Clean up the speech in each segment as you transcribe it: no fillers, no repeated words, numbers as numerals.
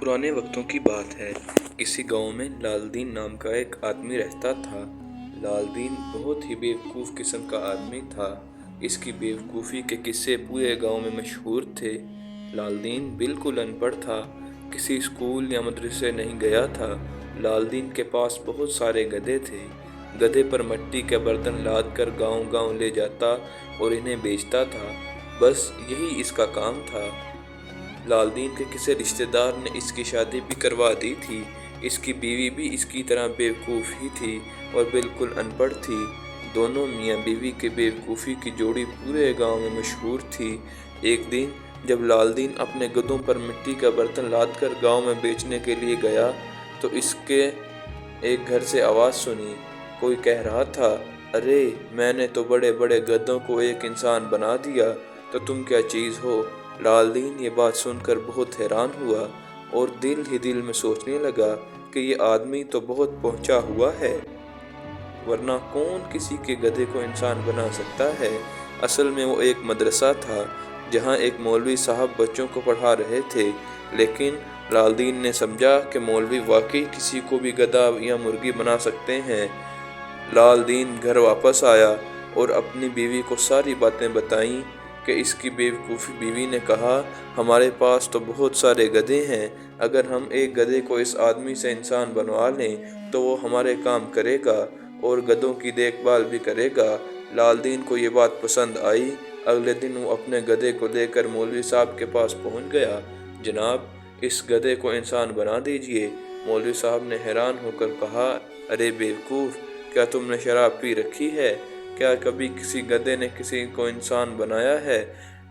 पुराने वक्तों की बात है। किसी गांव में लालदीन नाम का एक आदमी रहता था। लालदीन बहुत ही बेवकूफ़ किस्म का आदमी था। इसकी बेवकूफ़ी के किस्से पूरे गांव में मशहूर थे। लालदीन बिल्कुल अनपढ़ था, किसी स्कूल या मदरसे नहीं गया था। लालदीन के पास बहुत सारे गधे थे। गधे पर मिट्टी के बर्तन लाद कर गाँव-गाँव ले जाता और इन्हें बेचता था। बस यही इसका काम था। लालदीन के किसी रिश्तेदार ने इसकी शादी भी करवा दी थी। इसकी बीवी भी इसकी तरह बेवकूफ़ ही थी और बिल्कुल अनपढ़ थी। दोनों मियाँ बीवी के बेवकूफ़ी की जोड़ी पूरे गांव में मशहूर थी। एक दिन जब लालदीन अपने गधों पर मिट्टी का बर्तन लाद कर गाँव में बेचने के लिए गया तो इसके एक घर से आवाज़ सुनी। कोई कह रहा था, अरे मैंने तो बड़े बड़े गधों को एक इंसान बना दिया, तो तुम क्या चीज़ हो। लालदीन ये बात सुनकर बहुत हैरान हुआ और दिल ही दिल में सोचने लगा कि ये आदमी तो बहुत पहुंचा हुआ है, वरना कौन किसी के गधे को इंसान बना सकता है। असल में वो एक मदरसा था जहां एक मौलवी साहब बच्चों को पढ़ा रहे थे। लेकिन लालदीन ने समझा कि मौलवी वाकई किसी को भी गधा या मुर्गी बना सकते हैं। लालदीन घर वापस आया और अपनी बीवी को सारी बातें बताईं कि इसकी बेवकूफ़ी बीवी ने कहा, हमारे पास तो बहुत सारे गधे हैं, अगर हम एक गधे को इस आदमी से इंसान बनवा लें तो वो हमारे काम करेगा और गधों की देखभाल भी करेगा। लालदीन को ये बात पसंद आई। अगले दिन वो अपने गधे को लेकर मौलवी साहब के पास पहुंच गया। जनाब, इस गधे को इंसान बना दीजिए। मौलवी साहब ने हैरान होकर कहा, अरे बेवकूफ़, क्या तुमने शराब पी रखी है? क्या कभी किसी गधे ने किसी को इंसान बनाया है?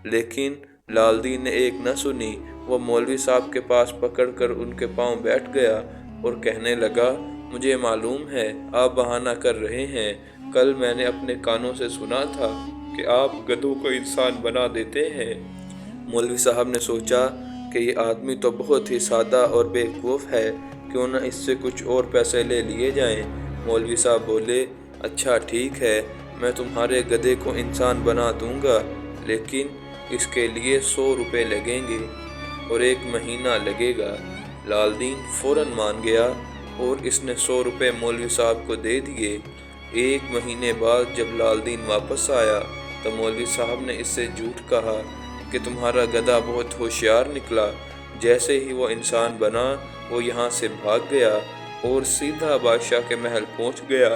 लेकिन लालदीन ने एक न सुनी। वो मौलवी साहब के पास पकड़कर उनके पांव बैठ गया और कहने लगा, मुझे मालूम है आप बहाना कर रहे हैं। कल मैंने अपने कानों से सुना था कि आप गधों को इंसान बना देते हैं। मौलवी साहब ने सोचा कि ये आदमी तो बहुत ही सादा और बेवकूफ़ है, क्यों न इससे कुछ और पैसे ले लिए जाएं। मौलवी साहब बोले, अच्छा ठीक है, मैं तुम्हारे गधे को इंसान बना दूंगा, लेकिन इसके लिए 100 रुपये लगेंगे और 1 महीना लगेगा। लालदीन फ़ौरन मान गया और इसने 100 रुपये मौलवी साहब को दे दिए। 1 महीने बाद जब लालदीन वापस आया तो मौलवी साहब ने इससे झूठ कहा कि तुम्हारा गधा बहुत होशियार निकला। जैसे ही वो इंसान बना, वो यहाँ से भाग गया और सीधा बादशाह के महल पहुँच गया।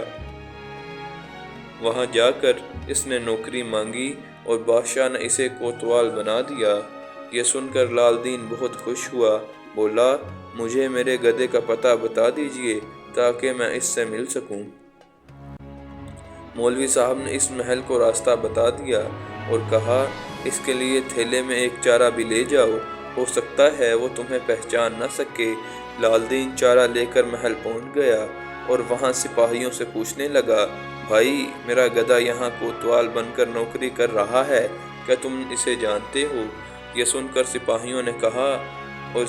वहां जाकर इसने नौकरी मांगी और बादशाह ने इसे कोतवाल बना दिया। यह सुनकर लालदीन बहुत खुश हुआ। बोला, मुझे मेरे गधे का पता बता दीजिए ताकि मैं इससे मिल सकूं। मौलवी साहब ने इस महल को रास्ता बता दिया और कहा, इसके लिए थैले में एक चारा भी ले जाओ, हो सकता है वो तुम्हें पहचान न सके। लालदीन चारा लेकर महल पहुंच गया और वहां सिपाहियों से पूछने लगा, भाई मेरा गधा यहाँ कोतवाल बनकर नौकरी कर रहा है, क्या तुम इसे जानते हो? यह सुनकर सिपाहियों ने कहा, और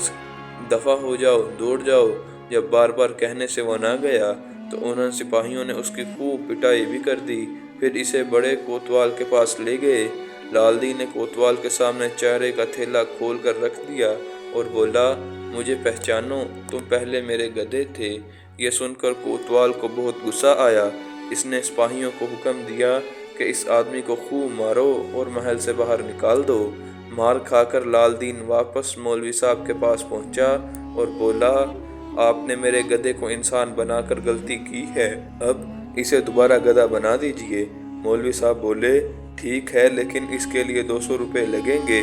दफ़ा हो जाओ, दौड़ जाओ। जब बार बार कहने से वह ना गया तो उन्होंने सिपाहियों ने उसकी खूब पिटाई भी कर दी। फिर इसे बड़े कोतवाल के पास ले गए। लालदीन ने कोतवाल के सामने चारे का थैला खोल कर रख दिया और बोला, मुझे पहचानो, तुम पहले मेरे गधे थे। यह सुनकर कोतवाल को बहुत गुस्सा आया। इसने सिपाहियों को हुक्म दिया कि इस आदमी को खूब मारो और महल से बाहर निकाल दो। मार खाकर लालदीन वापस मौलवी साहब के पास पहुंचा और बोला, आपने मेरे गधे को इंसान बनाकर गलती की है, अब इसे दोबारा गधा बना दीजिए। मौलवी साहब बोले, ठीक है, लेकिन इसके लिए 200 रुपये लगेंगे।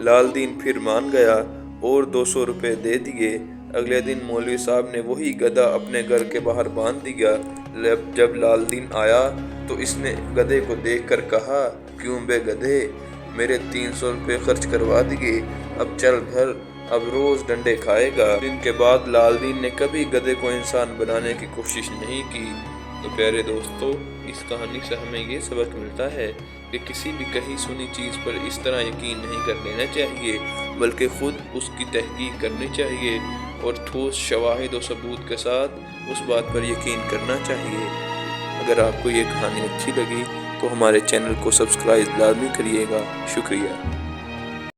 लालदीन फिर मान गया और 200 रुपये दे दिए। अगले दिन मौलवी साहब ने वही गधा अपने घर के बाहर बांध दिया। जब लालदीन आया तो इसने गधे को देखकर कहा, क्यों बे गधे, मेरे 300 रुपये खर्च करवा दिए, अब चल घर, अब रोज़ डंडे खाएगा। दिन के बाद लालदीन ने कभी गधे को इंसान बनाने की कोशिश नहीं की। तो प्यारे दोस्तों, इस कहानी से हमें ये सबक मिलता है कि किसी भी कही सुनी चीज़ पर इस तरह यकीन नहीं कर लेना चाहिए, बल्कि ख़ुद उसकी तहकीक करनी चाहिए और ठोस शवाहिद और सबूत के साथ उस बात पर यकीन करना चाहिए। अगर आपको ये कहानी अच्छी लगी तो हमारे चैनल को सब्सक्राइब लाजमी करिएगा। शुक्रिया।